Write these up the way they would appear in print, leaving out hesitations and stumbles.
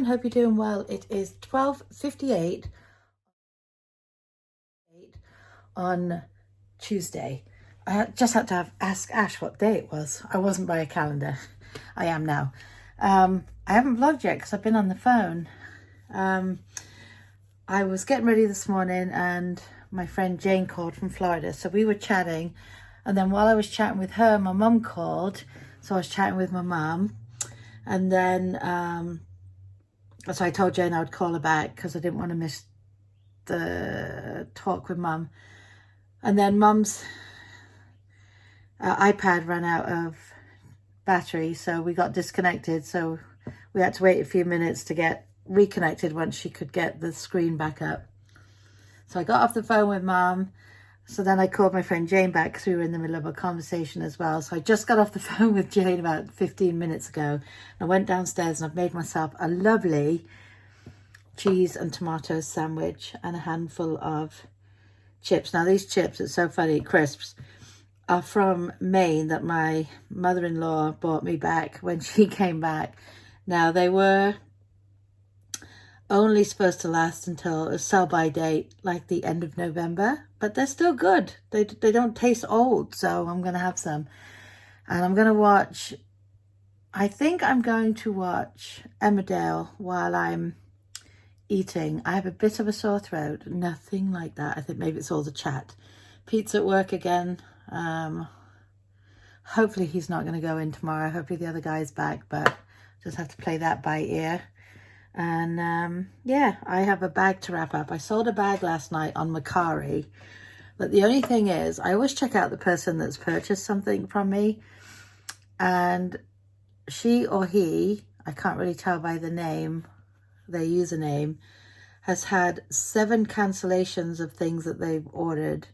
and hope you're doing well. It is 12:58 on Tuesday. I just had to ask Ash what day it was. I wasn't by a calendar. I am now. I haven't vlogged yet because I've been on the phone. I was getting ready this morning and my friend Jane called from Florida. So we were chatting, and then while I was chatting with her, my mum called. So I was chatting with my mum, and then so I told Jane I would call her back because I didn't want to miss the talk with mum. And then mum's iPad ran out of battery, so we got disconnected. So we had to wait a few minutes to get reconnected once she could get the screen back up. So I got off the phone with mum. So then I called my friend Jane back because we were in the middle of a conversation as well. So I just got off the phone with Jane about 15 minutes ago. I went downstairs and I've made myself a lovely cheese and tomato sandwich and a handful of chips. Now these chips, it's so funny, crisps, are from Maine that my mother-in-law bought me back when she came back. Now they were only supposed to last until a sell-by date, like the end of November, but they're still good. They don't taste old, so I'm going to have some. And I'm going to watch, I think I'm going to watch Emmerdale while I'm eating. I have a bit of a sore throat, nothing like that. I think maybe it's all the chat. Pete's at work again. Hopefully he's not going to go in tomorrow. Hopefully the other guy's back, but just have to play that by ear. And yeah, I have a bag to wrap up. I sold a bag last night on Macari, but the only thing is I always check out the person that's purchased something from me, and she or he, I can't really tell by the name, their username, has had 7 cancellations of things that they've ordered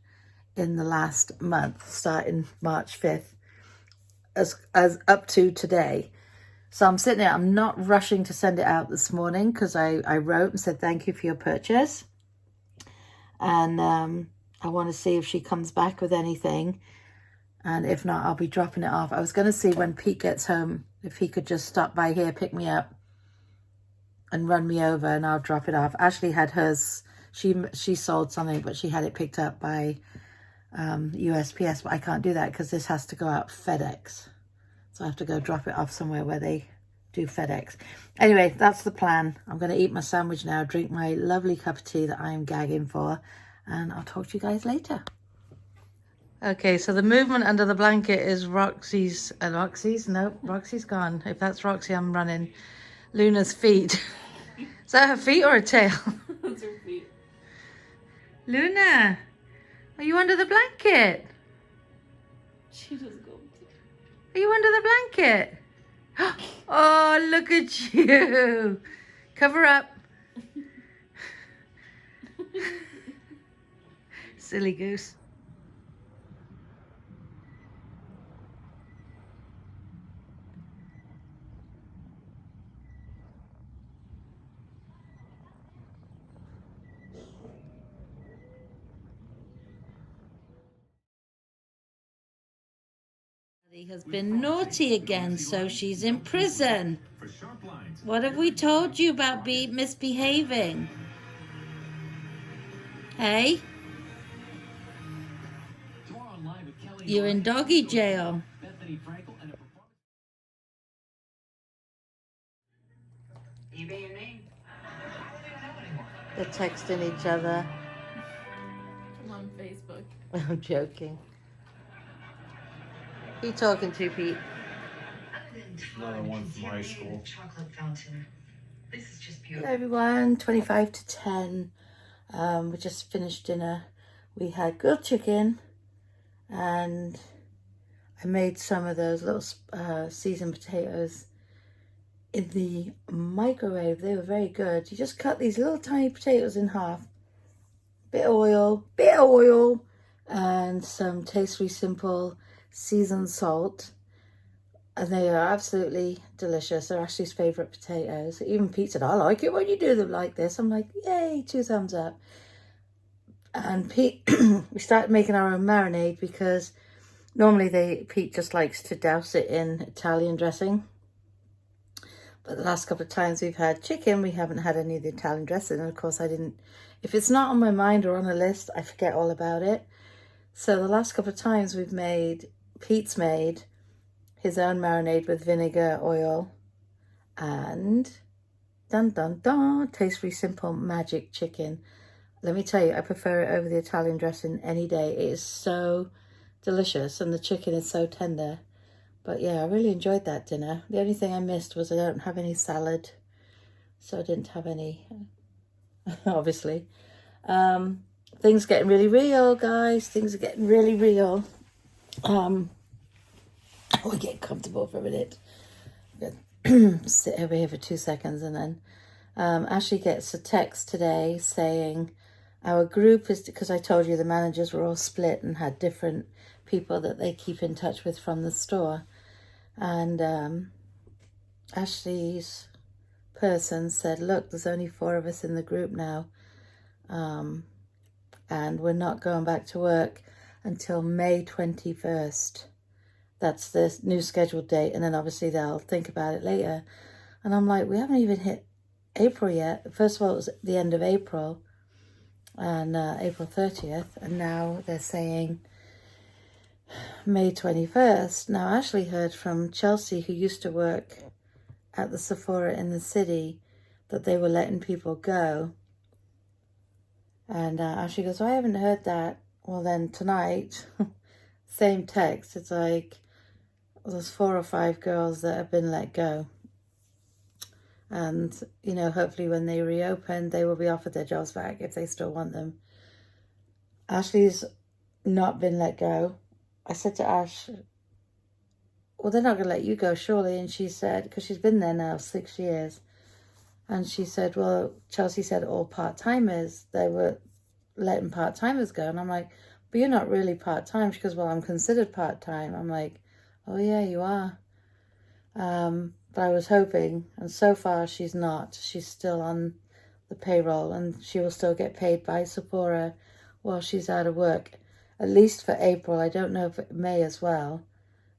in the last month, starting March 5th, as up to today. So I'm sitting there, I'm not rushing to send it out this morning because I wrote and said thank you for your purchase. And I want to see if she comes back with anything. And if not, I'll be dropping it off. I was going to see when Pete gets home, if he could just stop by here, pick me up and run me over, and I'll drop it off. Ashley had hers, she sold something, but she had it picked up by USPS, but I can't do that because this has to go out FedEx. So I have to go drop it off somewhere where they do FedEx. Anyway, that's the plan. I'm going to eat my sandwich now, drink my lovely cup of tea that I am gagging for, and I'll talk to you guys later. Okay, so the movement under the blanket is Roxy's, nope, Roxy's gone. If that's Roxy, I'm running. Luna's feet. Is that her feet or her tail? That's her feet. Luna, are you under the blanket? She doesn't go. Are you under the blanket? Oh, look at you. Cover up. Silly goose. He has been naughty again, so she's in prison. What have we told you about misbehaving? Hey? You're in doggy jail. They're texting each other. I'm on Facebook. I'm joking. Who you talking to, Pete? Another one from high school. Chocolate fountain. This is just beautiful. Hello everyone, 25 to 10. We just finished dinner. We had grilled chicken, and I made some of those little seasoned potatoes in the microwave. They were very good. You just cut these little tiny potatoes in half. Bit of oil, and some Taste Simple seasoned salt. And they are absolutely delicious. They're Ashley's favourite potatoes. Even Pete said, I like it when you do them like this. I'm like, yay, 2 thumbs up. And Pete, we started making our own marinade because normally Pete just likes to douse it in Italian dressing. But the last couple of times we've had chicken, we haven't had any of the Italian dressing. And of course I didn't, if it's not on my mind or on a list, I forget all about it. So the last couple of times Pete's made his own marinade with vinegar, oil, and dun dun dun, tastefully simple magic chicken. Let me tell you, I prefer it over the Italian dressing any day. It is so delicious and the chicken is so tender. But yeah, I really enjoyed that dinner. The only thing I missed was I don't have any salad, so I didn't have any, obviously. Things are getting really real, guys. Things are getting really real. I'll get comfortable for a minute. Sit over here for 2 seconds, and then Ashley gets a text today saying our group is, because I told you the managers were all split and had different people that they keep in touch with from the store. And Ashley's person said, look, there's only 4 of us in the group now. And we're not going back to work until May 21st. That's the new scheduled date. And then obviously they'll think about it later. And I'm like, we haven't even hit April yet. First of all, it was the end of April and April 30th. And now they're saying May 21st. Now, Ashley heard from Chelsea, who used to work at the Sephora in the city, that they were letting people go. And Ashley goes, I haven't heard that. Well, then tonight, same text. It's like, there's 4 or 5 girls that have been let go. And, you know, hopefully when they reopen, they will be offered their jobs back if they still want them. Ashley's not been let go. I said to Ash, well, they're not going to let you go, surely. And she said, because she's been there now 6 years. And she said, well, Chelsea said all part-timers, they were letting part-timers go. And I'm like, but you're not really part-time. She goes, well, I'm considered part-time. I'm like, oh, yeah, you are. But I was hoping, and so far she's not. She's still on the payroll, and she will still get paid by Sephora while she's out of work, at least for April. I don't know if May as well.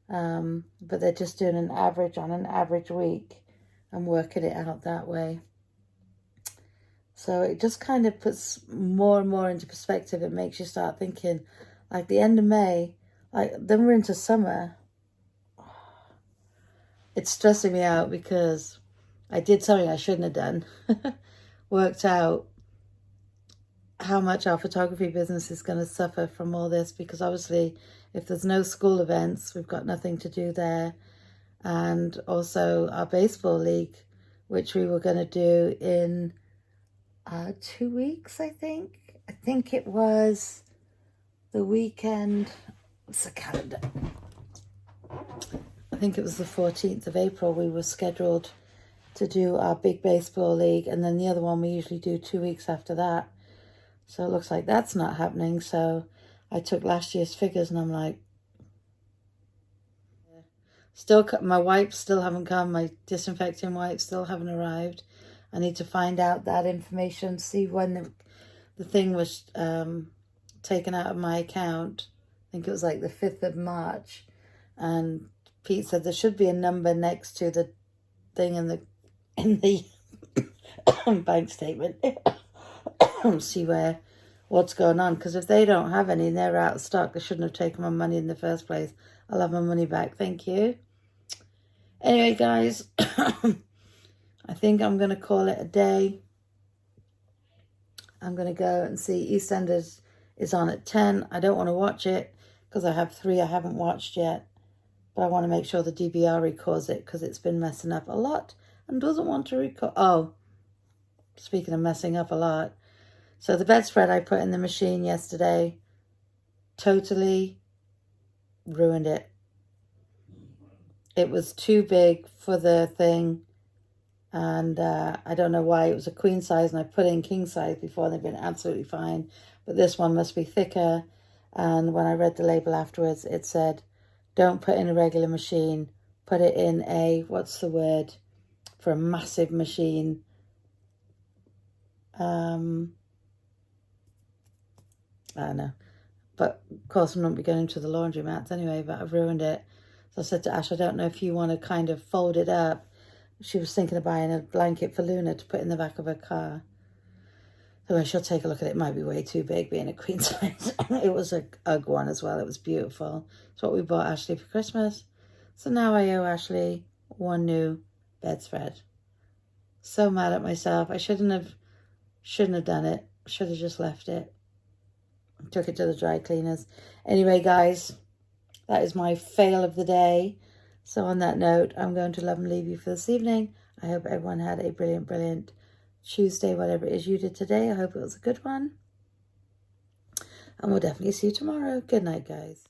But they're just doing an average on an average week and working it out that way. So it just kind of puts more and more into perspective. It makes you start thinking, like the end of May, like then we're into summer. It's stressing me out because I did something I shouldn't have done. Worked out how much our photography business is going to suffer from all this, because obviously if there's no school events, we've got nothing to do there. And also our baseball league, which we were going to do in 2 weeks, I think. I think it was the weekend. What's the calendar? I think it was the 14th of April. We were scheduled to do our big baseball league, and then the other one we usually do 2 weeks after that. So it looks like that's not happening. So I took last year's figures and I'm like, still, my wipes still haven't come. My disinfecting wipes still haven't arrived. I need to find out that information, see when the thing was taken out of my account. I think it was like the 5th of March. And Pete said there should be a number next to the thing in the bank statement. See what's going on. Because if they don't have any and they're out of stock, they shouldn't have taken my money in the first place. I'll have my money back. Thank you. Anyway, guys, I think I'm going to call it a day. I'm going to go and see EastEnders is on at 10. I don't want to watch it because I have 3 I haven't watched yet. But I want to make sure the DVR records it because it's been messing up a lot and doesn't want to record. Oh, speaking of messing up a lot. So the bedspread I put in the machine yesterday totally ruined it. It was too big for the thing. And I don't know why. It was a queen size and I put in king size before and they've been absolutely fine. But this one must be thicker. And when I read the label afterwards, it said, don't put in a regular machine. Put it in a, what's the word for a massive machine? I don't know. But of course I'm not be going to the laundromats anyway, but I've ruined it. So I said to Ash, I don't know if you want to kind of fold it up, She was thinking of buying a blanket for Luna to put in the back of her car. So she'll take a look at it. It might be way too big being a queen size. It was a UGG one as well. It was beautiful. It's what we bought Ashley for Christmas. So now I owe Ashley one new bedspread. So mad at myself. I shouldn't have done it. Should have just left it. Took it to the dry cleaners. Anyway, guys, that is my fail of the day. So on that note, I'm going to love and leave you for this evening. I hope everyone had a brilliant, brilliant Tuesday, whatever it is you did today. I hope it was a good one. And we'll definitely see you tomorrow. Good night, guys.